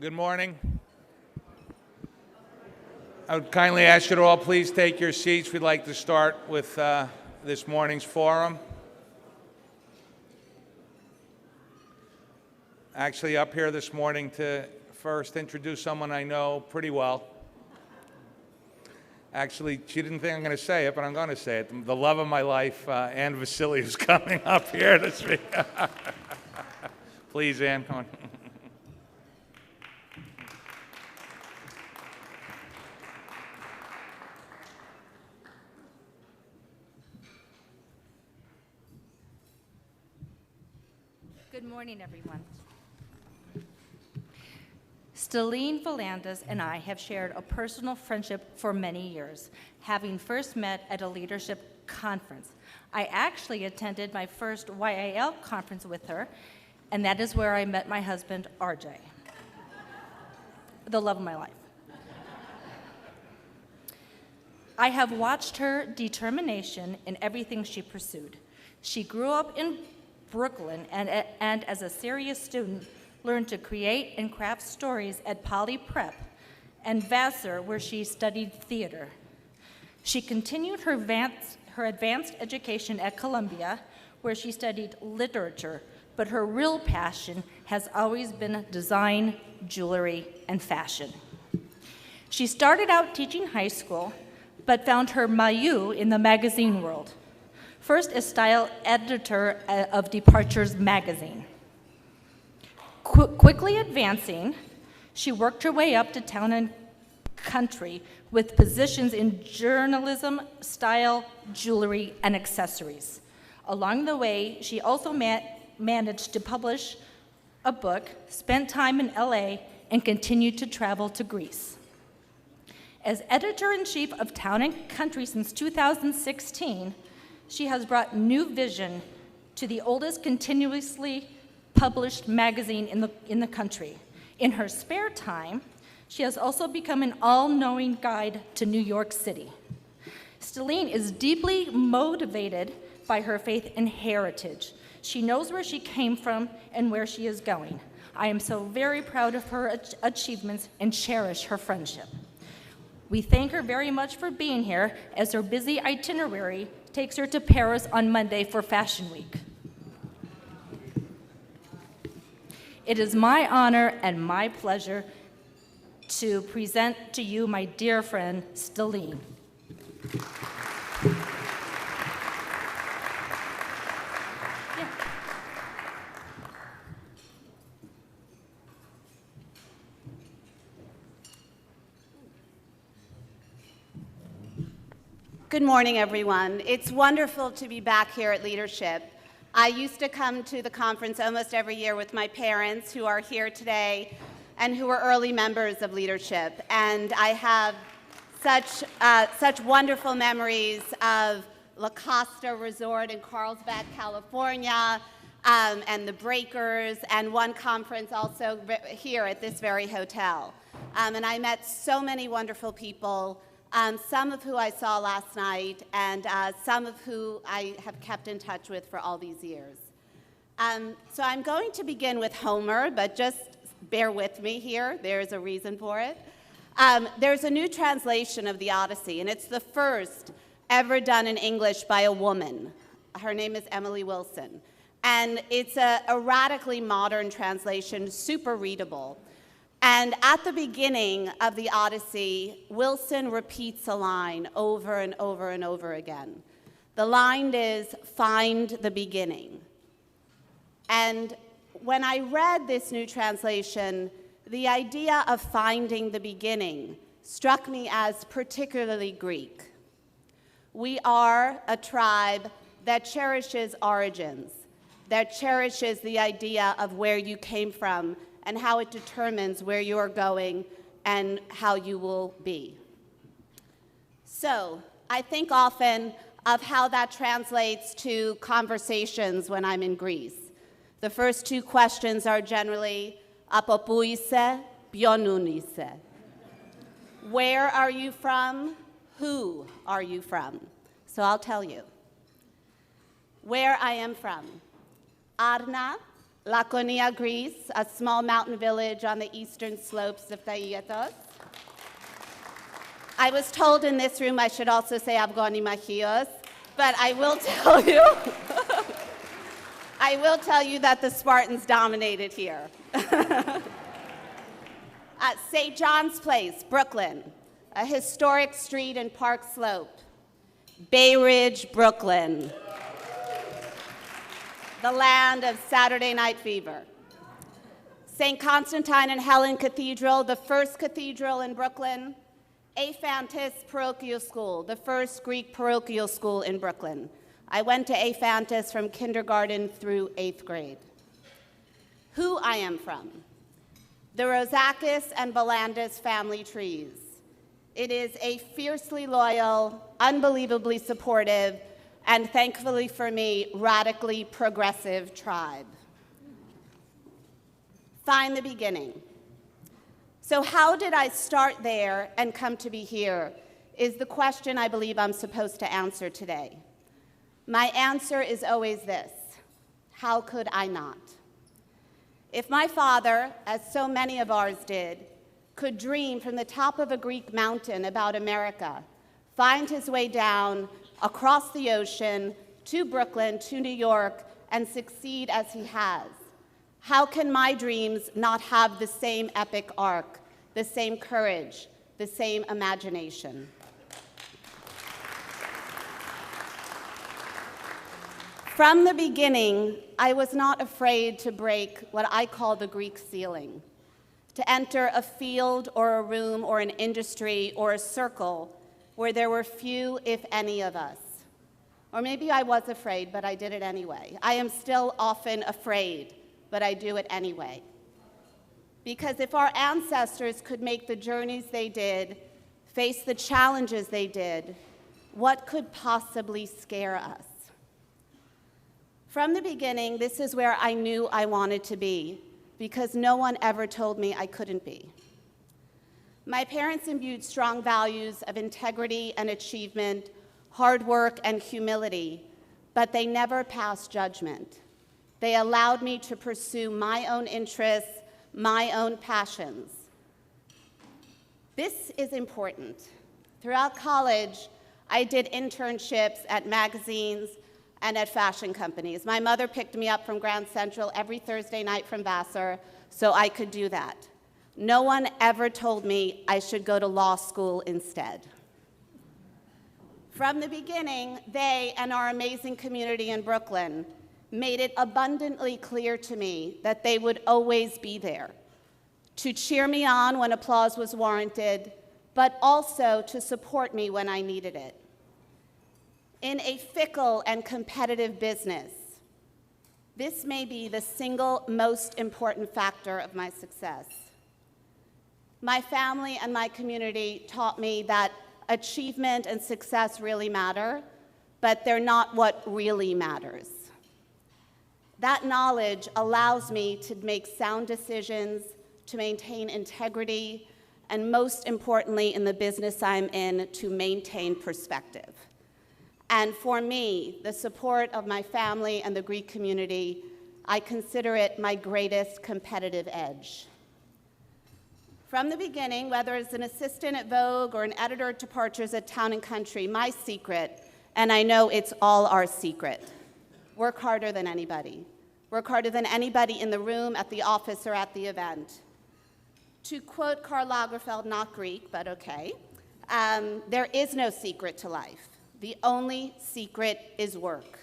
Good morning. I would kindly ask you to all please take your seats. We'd like to start with this morning's forum. Actually, up here this morning to first introduce someone I know pretty well. Actually, she didn't think I'm going to say it, but I'm going to say it. The love of my life, Ann Vasili, is coming up here to speak. Please, Ann, come on. Good morning, everyone. Stellene Volandes and I have shared a personal friendship for many years, having first met at a leadership conference. I actually attended my first YAL conference with her, and that is where I met my husband, RJ, the love of my life. I have watched her determination in everything she pursued. She grew up in Brooklyn and as a serious student, learned to create and craft stories at Poly Prep and Vassar, where she studied theater. She continued her advanced education at Columbia, where she studied literature, but her real passion has always been design, jewelry, and fashion. She started out teaching high school, but found her milieu in the magazine world. First as style editor of Departures magazine. Quickly advancing, she worked her way up to Town and Country with positions in journalism, style, jewelry, and accessories. Along the way, she also managed to publish a book, spent time in LA, and continued to travel to Greece. As editor-in-chief of Town and Country since 2016, she has brought new vision to the oldest continuously published magazine in the country. In her spare time, she has also become an all-knowing guide to New York City. Stellene is deeply motivated by her faith and heritage. She knows where she came from and where she is going. I am so very proud of her achievements and cherish her friendship. We thank her very much for being here, as her busy itinerary takes her to Paris on Monday for Fashion Week. It is my honor and my pleasure to present to you my dear friend, Stellene. Good morning, everyone. It's wonderful to be back here at Leadership. I used to come to the conference almost every year with my parents, who are here today and who are early members of Leadership. And I have such wonderful memories of La Costa Resort in Carlsbad, California, and the Breakers, and one conference also here at this very hotel. And I met so many wonderful people, some of who I saw last night, and some of who I have kept in touch with for all these years. So I'm going to begin with Homer, but just bear with me here. There's a reason for it. There's a new translation of the Odyssey, and it's the first ever done in English by a woman. Her name is Emily Wilson. And it's a radically modern translation, super readable. And at the beginning of the Odyssey, Wilson repeats a line over and over and over again. The line is, "Find the beginning." And when I read this new translation, the idea of finding the beginning struck me as particularly Greek. We are a tribe that cherishes origins, that cherishes the idea of where you came from and how it determines where you are going and how you will be. So I think often of how that translates to conversations when I'm in Greece. The first two questions are generally, "Apo pou είσαι, ποιον είσαι?" Where are you from? Who are you from? So I'll tell you. Where I am from. Arna, Laconia, Greece, a small mountain village on the eastern slopes of Thaiatos. I was told in this room I should also say Avgonimachios, but I will tell you, that the Spartans dominated here. At St. John's Place, Brooklyn, a historic street in Park Slope. Bay Ridge, Brooklyn, the land of Saturday Night Fever. St. Constantine and Helen Cathedral, the first cathedral in Brooklyn. Aphantis Parochial School, the first Greek parochial school in Brooklyn. I went to Aphantis from kindergarten through 8th grade. Who I am from. The Rosakis and Volandis family trees. It is a fiercely loyal, unbelievably supportive, and thankfully for me, radically progressive tribe. Find the beginning. So how did I start there and come to be here is the question I believe I'm supposed to answer today. My answer is always this: how could I not? If my father, as so many of ours did, could dream from the top of a Greek mountain about America, find his way down across the ocean to Brooklyn, to New York, and succeed as he has, how can my dreams not have the same epic arc, the same courage, the same imagination? From the beginning, I was not afraid to break what I call the Greek ceiling, to enter a field or a room or an industry or a circle where there were few, if any, of us. Or maybe I was afraid, but I did it anyway. I am still often afraid, but I do it anyway. Because if our ancestors could make the journeys they did, face the challenges they did, what could possibly scare us? From the beginning, this is where I knew I wanted to be, because no one ever told me I couldn't be. My parents imbued strong values of integrity and achievement, hard work and humility, but they never passed judgment. They allowed me to pursue my own interests, my own passions. This is important. Throughout college, I did internships at magazines and at fashion companies. My mother picked me up from Grand Central every Thursday night from Vassar so I could do that. No one ever told me I should go to law school instead. From the beginning, they and our amazing community in Brooklyn made it abundantly clear to me that they would always be there, to cheer me on when applause was warranted, but also to support me when I needed it. In a fickle and competitive business, this may be the single most important factor of my success. My family and my community taught me that achievement and success really matter, but they're not what really matters. That knowledge allows me to make sound decisions, to maintain integrity, and most importantly, in the business I'm in, to maintain perspective. And for me, the support of my family and the Greek community, I consider it my greatest competitive edge. From the beginning, whether as an assistant at Vogue or an editor at Departures at Town & Country, my secret, and I know it's all our secret, work harder than anybody. Work harder than anybody in the room, at the office, or at the event. To quote Karl Lagerfeld, not Greek, but okay, there is no secret to life. The only secret is work.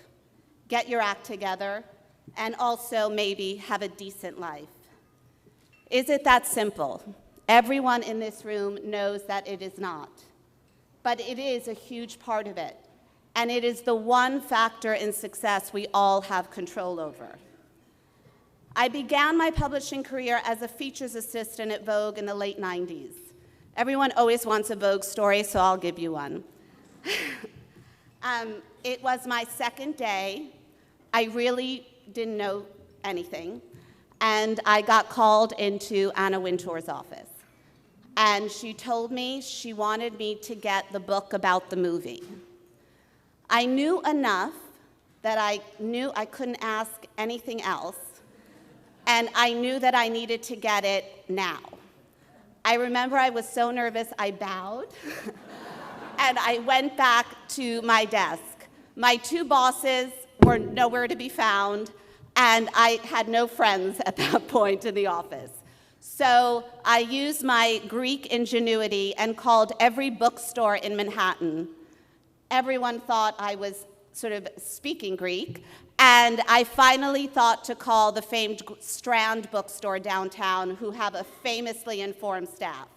Get your act together, and also maybe have a decent life. Is it that simple? Everyone in this room knows that it is not. But it is a huge part of it, and it is the one factor in success we all have control over. I began my publishing career as a features assistant at Vogue in the late 90s. Everyone always wants a Vogue story, so I'll give you one. It was my second day. I really didn't know anything, and I got called into Anna Wintour's office. And she told me she wanted me to get the book about the movie. I knew enough that I knew I couldn't ask anything else, and I knew that I needed to get it now. I remember I was so nervous, I bowed, and I went back to my desk. My two bosses were nowhere to be found, and I had no friends at that point in the office. So I used my Greek ingenuity and called every bookstore in Manhattan. Everyone thought I was sort of speaking Greek, and I finally thought to call the famed Strand bookstore downtown, who have a famously informed staff.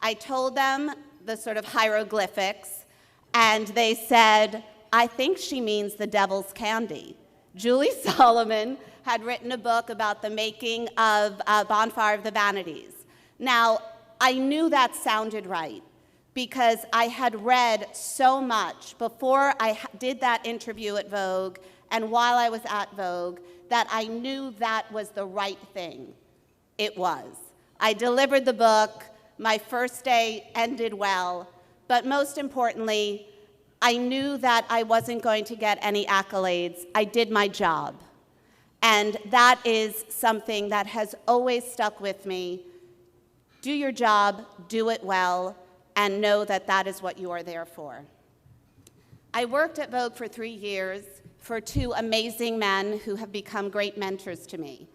I told them the sort of hieroglyphics, and they said, "I think she means the devil's candy." Julie Solomon had written a book about the making of Bonfire of the Vanities. Now, I knew that sounded right because I had read so much before I did that interview at Vogue and while I was at Vogue that I knew that was the right thing. It was. I delivered the book. My first day ended well, but most importantly, I knew that I wasn't going to get any accolades. I did my job. And that is something that has always stuck with me. Do your job, do it well, and know that that is what you are there for. I worked at Vogue for 3 years for two amazing men who have become great mentors to me.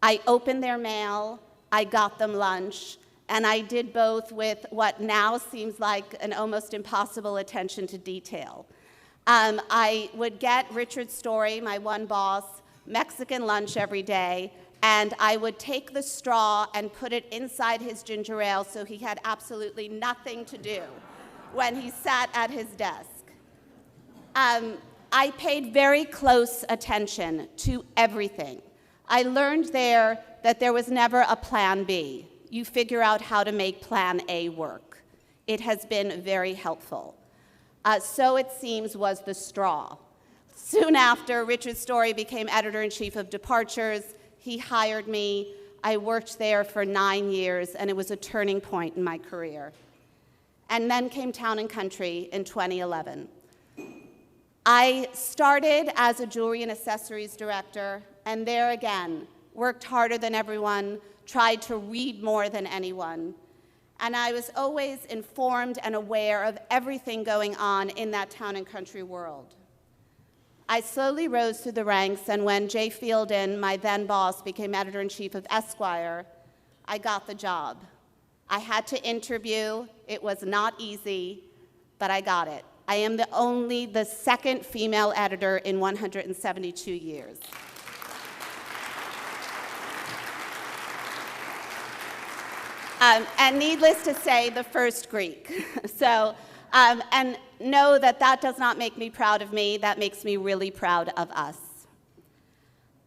I opened their mail, I got them lunch, and I did both with what now seems like an almost impossible attention to detail. I would get Richard Story, my one boss, Mexican lunch every day, and I would take the straw and put it inside his ginger ale so he had absolutely nothing to do when he sat at his desk. I paid very close attention to everything. I learned there that there was never a plan B. You figure out how to make plan A work. It has been very helpful. So it seems was the straw. Soon after, Richard Story became editor-in-chief of Departures. He hired me. I worked there for 9 years, and it was a turning point in my career. And then came Town & Country in 2011. I started as a jewelry and accessories director, and there again, worked harder than everyone, tried to read more than anyone. And I was always informed and aware of everything going on in that Town & Country world. I slowly rose through the ranks, and when Jay Fielden, my then boss, became editor-in-chief of Esquire, I got the job. I had to interview. It was not easy, but I got it. I am the second female editor in 172 years. And needless to say, the first Greek. And know that that does not make me proud of me, that makes me really proud of us.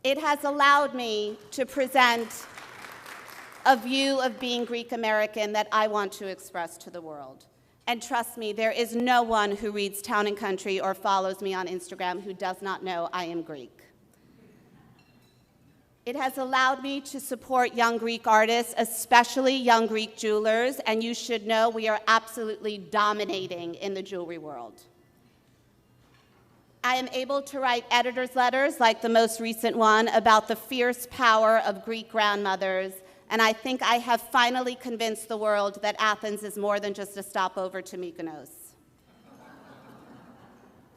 It has allowed me to present a view of being Greek American that I want to express to the world. And trust me, there is no one who reads Town & Country or follows me on Instagram who does not know I am Greek. It has allowed me to support young Greek artists, especially young Greek jewelers, and you should know we are absolutely dominating in the jewelry world. I am able to write editor's letters, like the most recent one, about the fierce power of Greek grandmothers, and I think I have finally convinced the world that Athens is more than just a stopover to Mykonos.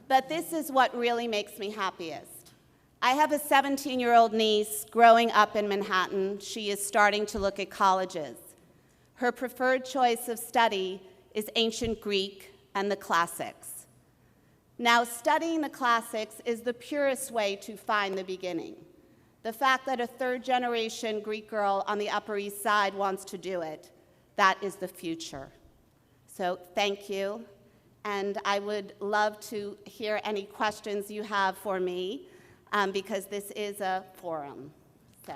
But this is what really makes me happiest. I have a 17-year-old niece growing up in Manhattan. She is starting to look at colleges. Her preferred choice of study is ancient Greek and the classics. Now, studying the classics is the purest way to find the beginning. The fact that a third-generation Greek girl on the Upper East Side wants to do it, that is the future. So thank you, and I would love to hear any questions you have for me, because this is a forum. So.